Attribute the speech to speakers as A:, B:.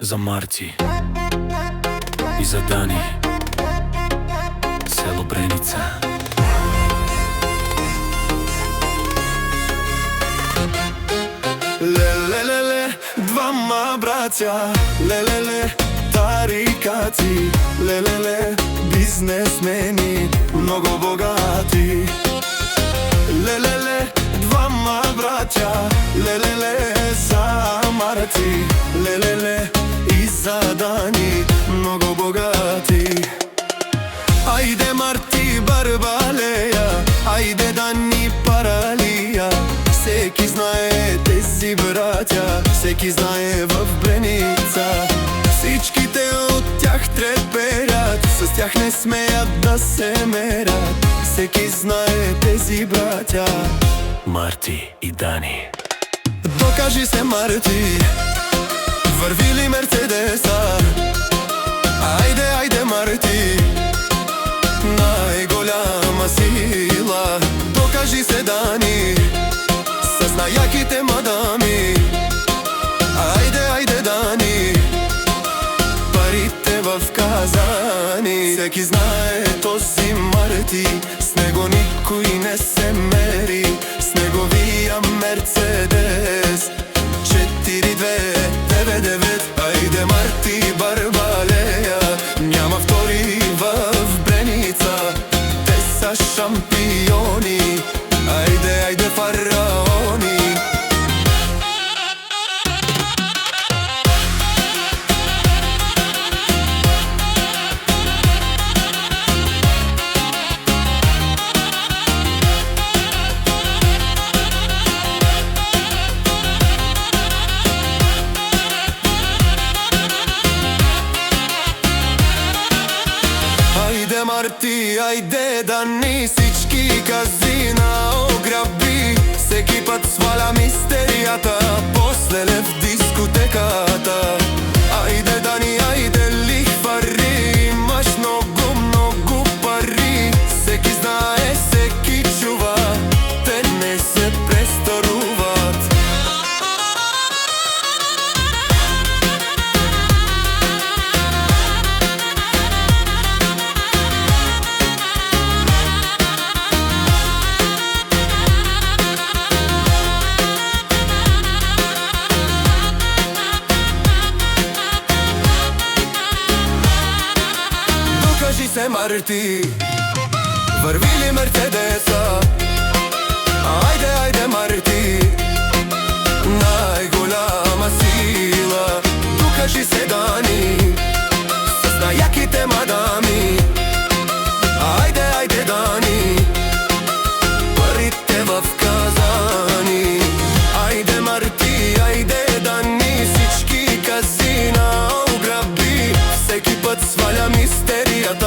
A: За Марти и за Дани, село Бреница.
B: Лелелеле, двама браќа, лелеле, тарикати, лелеле, бизнесмени, много богати. Лелеле, двама браќа, лелеле, за Марти, лелеле, и за Дани, много богати. Ајде Марти Барбалеја, ајде Дани Паралија, всеки знае тези браќа, всеки знае в Бреница. Всичките от тях треперят, с тях не смеят да се мерят. Всеки знае тези браќа,
A: Марти и Дани.
B: Докажи се Марти, върви ли Мерцедеса? Ајде, ајде Марти, најголяма сила. Докажи се Дани, с најаките мадами. Ајде, ајде Дани, парите в казани. Всеки знае този Марти, с него никой не се мери. С неговия Мерцедес 4299. Ајде Марти Барбалеја, няма втори в Бреница. Те са шампиони, ајде, ајде фараони. Ајде Марти, ајде Дани, всички казина ограби. Всеки път сваля мистерията, после лев дискотеката. Ајде Дани, ајде лихвари, имаш много, много пари. Всеки знае, всеки чува, те не се престаруват. Докажи се Марти, върви ли Мерцедеса? Ајде, ајде Марти, најголяма сила. Докажи се Дани, с најаките мадами. Ајде, ајде Дани, парите в казани. Ајде Марти, ајде Дани, всички казина ограби. Всеки път сваля мистерията,